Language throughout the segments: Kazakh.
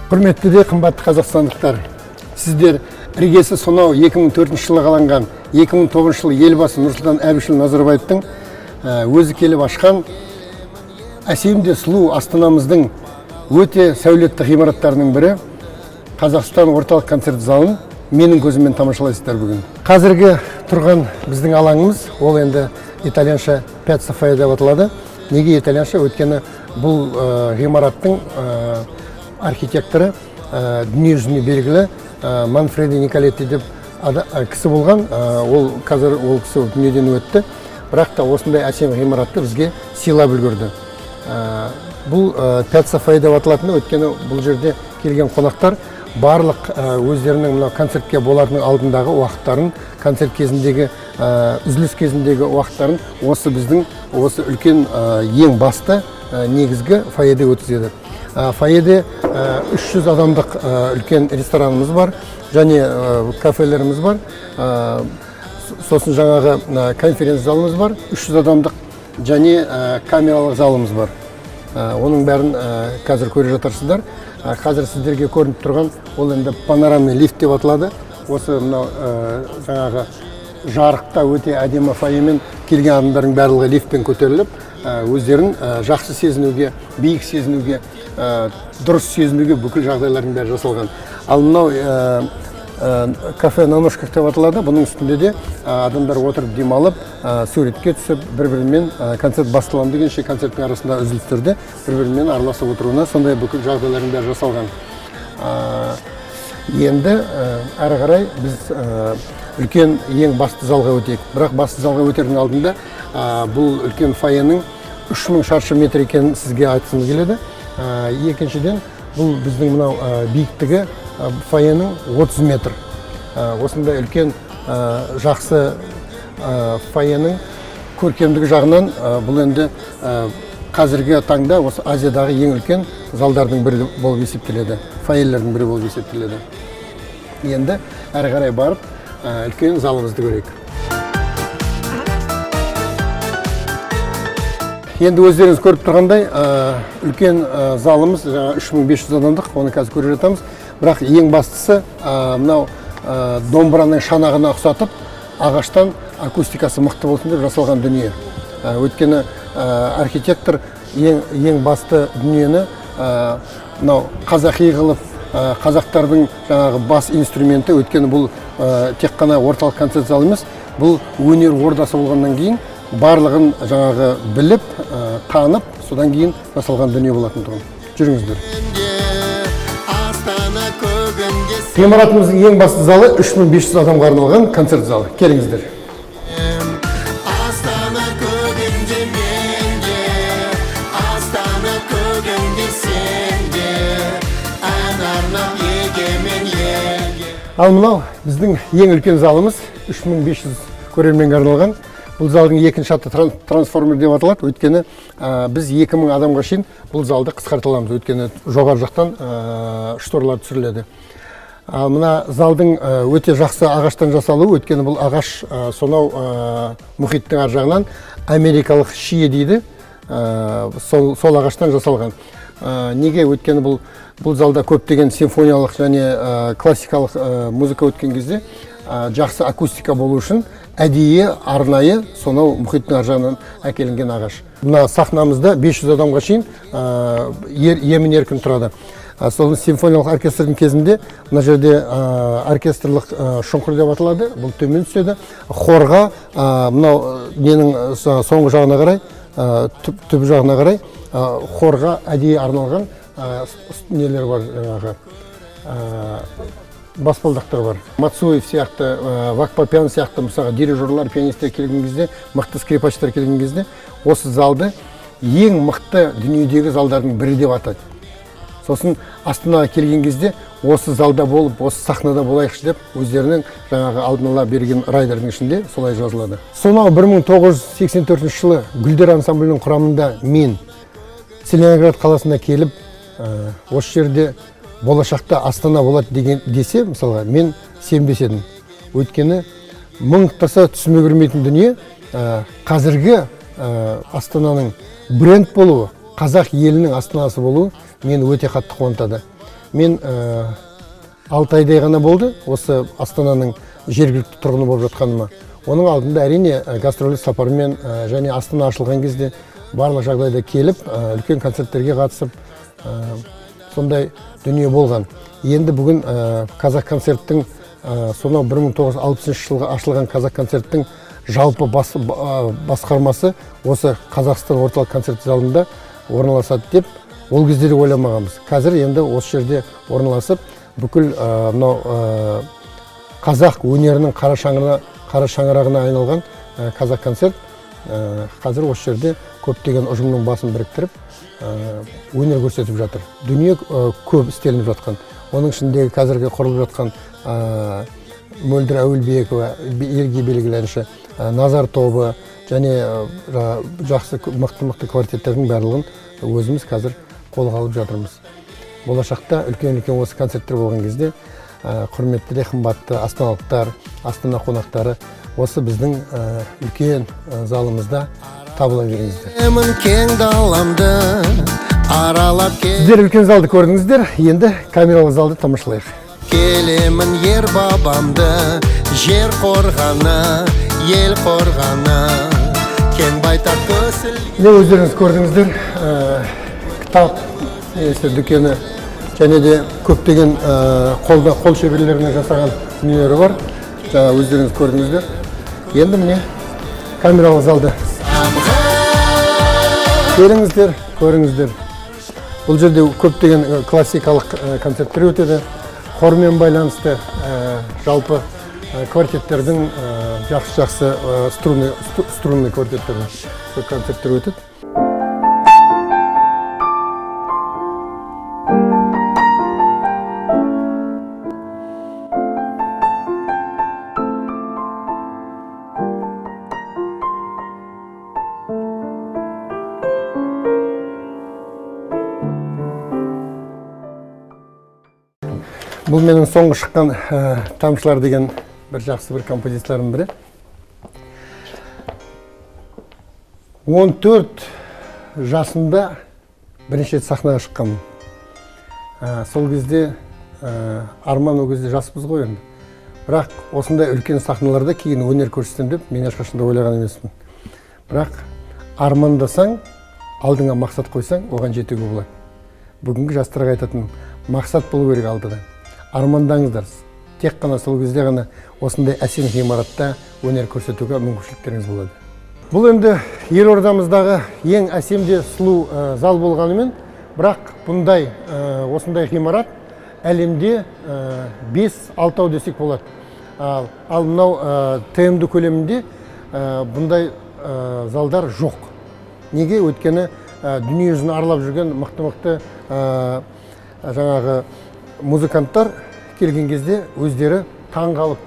Құрметті де қымбатты қазақстандықтар, сіздер іргесі сонау 2004 жылы қаланған 2009 жылы елбасы Нұрсұлтан Әбішұлы Назарбаевтың өзі келіп ашқан әсем де сұлу астанамыздың өте сәулетті ғимараттарының бірі Қазақстан орталық концерт залын менің көзіммен тамашалайсыздар бүгін. Қазіргі тұрған біздің алаңымыз ол енді итальянша Пьяцца Фае деп аталады. Неге итальянша? Өйткені бұл ғимараттың архитекторы дүние жүзіне белгілі Манфреди Николетти деп кісі болған. Ол қазір ол кісі дүниеден өтті. Бірақ та осындай әсем ғимаратты бізге сыйлап үлгерді. Бұл Пьяцца Фае деп аталатыны, өйткені бұл жерде келген қонақтар барлық өздерінің мына концертке болардың алдындағы уақыттарын, концерт кезіндегі, үзіліс кезіндегі уақыттарын осы біздің осы үлкен ең басты негізгі фойеде өткізеді. Фойеде 300 адамдық үлкен ресторанымыз бар, және кафелеріміз бар. Сосын жаңағы конференц залымыз бар, 300 адамдық және камералық залымыз бар. Оның бәрін қазір көре жатарсыздар. Қазір сіздерге көрініп тұрған ол енді панорамный лифт деп аталады. Осы мынау жаңағы жарықта өте әдемі фойемен келген адамдардың барлығы лифтпен көтеріліп, өздерін жақсы сезінуге, биік сезінуге, дұрыс сезінуге бүкіл жағдайлардың бәрі жасалған. Ал мынау кафе на ножках деп аталады. Бұның үстінде де адамдар отырып демалып, суретке түсіп, бір-бірімен концерт басталған дегенше концерттің арасында үзілістерде бір-бірімен араласып отыруына сондай бүкіл жағдайлардың бәрі жасалған. Енді әрі қарай біз үлкен ең басты залға өтейік. Бірақ басты залға өтердің алдында бұл үлкен фойенің 3000 шаршы метр екенін сізге айтқым келеді. Екіншіден, бұл біздің мынау биіктігі фойенің 30 метр. Осындай үлкен жақсы фойенің көркемдігі жағынан бұл енді қазіргі таңда осы Азиядағы ең үлкен залдардың бірі болып есептеледі, фойелердің бірі болып есептеледі. Енді әрі қарай барып үлкен залымызды көрейік. Енді өздеріңіз көріп тұрғандай, үлкен залымыз 3500 адамдық, оны қазір көре жатамыз. Бірақ ең бастысы мынау домбыраның шанағына ұқсатып, ағаштан акустикасы мықты болсын деп жасалған дүние. Өйткені архитектор ең басты дүниені мынау қазақи қылып, қазақтардың жаңағы бас инструменті, өйткені бұл тек қана орталық концерт залы емес, бұл өнер ордасы болғаннан кейін барлығын жаңағы біліп, танып, содан кейін жасалған дүние болатын тұғын. Жүріңіздер. Ғимаратымыздың ең басты залы 3500 адамға арналған концерт залы. Келіңіздер. Ал мынау біздің ең үлкен залымыз 3500 көрерменге арналған. Бұл залдың екінші аты трансформер деп аталады. Өйткені біз 2000 адамға шейін бұл залды қысқартыламыз. Өйткені жоғары жақтан шторлар түсіріледі. Мына залдың өте жақсы ағаштан жасалуы, өйткені бұл ағаш сонау мұхиттың ар жағынан америкалық шие дейді, сол ағаштан жасалған. Неге? Өйткені бұл залда көптеген симфониялық және классикалық музыка өткен кезде жақсы акустика болу үшін әдейі арнайы сонау мұхиттың ар жағынан әкелінген ағаш. Мына сахнамызда 500 адамға шейін емін-еркін тұрады. Сол симфониялық оркестрдің кезінде мына жерде оркестрлық шұңқыр деп аталады, бұл төмен түседі. Хорға мынау ненің соңғы жағына қарай, түп жағына қарай хорға әдейі арналған нелер бар, жаңағы баспалдақтар бар. Мацуев сияқты, Вакпапян сияқты, мысалға дирижерлар, пианистер келген кезде, мықты скрипачтар келген кезде, осы залды ең мықты дүниедегі залдардың бірі деп атады. Сосын Астанаға келген кезде осы залда болып, осы сахнада болайықшы деп өздерінің жаңағы алдын ала берген райдердің ішінде солай жазылады. Сонау 1984 жылы Гүлдер ансамблінің құрамында мен Целиноград қаласына келіп, осы жерде болашақта Астана болады десе, мысалға, мен сенбес едім. Өйткені мыңықтаса түсіме кірмейтін дүние қазіргі Астананың бренд болуы, қазақ елінің астанасы болуы мені өте қатты қуантады. Мен 6 айдай ғана болды осы Астананың жергілікті тұрғыны болып жатқаныма. Оның алдында әрине гастрольдік сапармен және Астана ашылған кезде барлық жағдайда келіп, үлкен концерттерге қатысып, сондай дүние болған. Енді бүгін Қазақ концерттің, сонау 1960 жылғы ашылған Қазақ концерттің жалпы басқармасы осы Қазақстан орталық концерт залында орналасады деп, ол кезде де ойламағанбыз. Қазір енді осы жерде орналасып, бүкіл қазақ өнерінің қара шаңырағына айналған Қазақ концерт қазір осы жерде көптеген ұжымның басын біріктіріп өнер көрсетіп жатыр. Дүние көп істелініп жатқан. Оның ішіндегі қазіргі құрылып жатқан Мөлдір Әуелбекова, елге белгілі әнші, Назар тобы және жақсы мықты квартеттердің барлығын өзіміз қазір қолға алып жатырмыз. Болашақта үлкен осы концерттер болған кезде құрметті де қымбатты астаналықтар, Астана қонақтары осы біздің үлкен залымызда табыла беріңіздер. Сіздер үлкен залды көрдіңіздер, енді камералы залды тамашалайық. Келемін ер бабамды, жер қорғаны, ел қорғаны, кен байтақ көсілген. Өздеріңіз көрдіңіздер, кітап дүкені және де көптеген қол шеберлеріне жасаған дүниелері бар. Жаңа өздеріңіз көрдіңіздер. Енді міне камералы залды келіңіздер, көріңіздер. Бұл жерде көптеген классикалық концерттер өтеді. Хормен байланысты жалпы квартеттердің жақсы струнный квартеттердің концерттер өтеді. Бұл менің соңғы шыққан тамшылар деген бір жақсы бір композициялардың бірі. 14 жасында бірінші рет сахнаға шыққанмын. Сол кезде арман ол кезде жаспыз ғой енді. Бірақ осындай үлкен сахналарда кейін өнер көрсетем деп мен ешқашанда ойлаған емеспін. Бірақ армандасаң, алдыңа мақсат қойсаң, оған жетуге болады. Бүгінгі жастарға айтатын мақсат болу керек алдыда. Армандаңыздар. Тек қана сол кезде ғана осындай әсем ғимаратта өнер көрсетуге мүмкіншіліктеріңіз болады. Бұл енді елордамыздағы ең әсемде сұлу зал болғанымен, бірақ бұндай осындай ғимарат әлемде 5-6 десек болады. Ал мынау ТМД көлемінде бұндай залдар жоқ. Неге? Өйткені дүние жүзін аралап жүрген мықты жаңағы музыканттар келген кезде өздері таң қалып,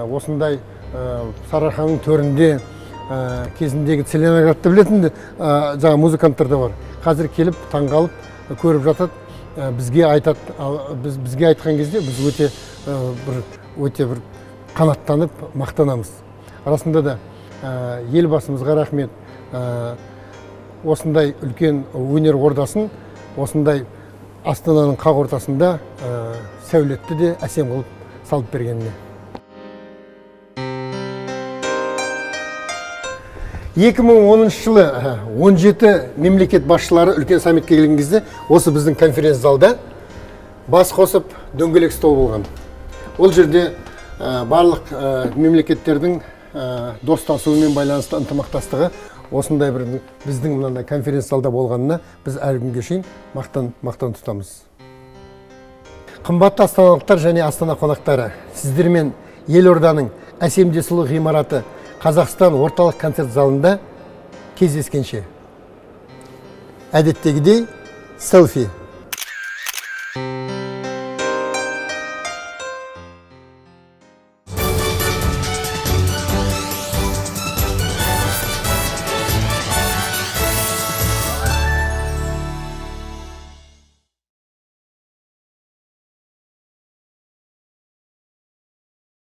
осындай Сарыарқаның төрінде кезіндегі Целиноградты білетін жаңа музыканттар да бар. Қазір келіп таң қалып көріп жатады, бізге айтқан кезде біз өте бір қанаттанып мақтанамыз. Арасында да елбасымызға рахмет, осындай үлкен өнер ордасын, осындай Астананың қақ ортасында сәулетті де әсем қылып салып бергеніне. 2010 жылы 17 мемлекет басшылары үлкен саммитке келген кезде осы біздің конференц залда бас қосып дөңгелек стол болған. Ол жерде барлық мемлекеттердің достасуымен байланысты ынтымақтастығы осындай бір біздің мынандай конференц залда болғанына біз әлі күнге шейін мақтан тұтамыз. Қымбатты астаналықтар және Астана қонақтары, сіздермен елорданың әсемде сұлу ғимараты Қазақстан орталық концерт залында кездескенше. Әдеттегідей селфи.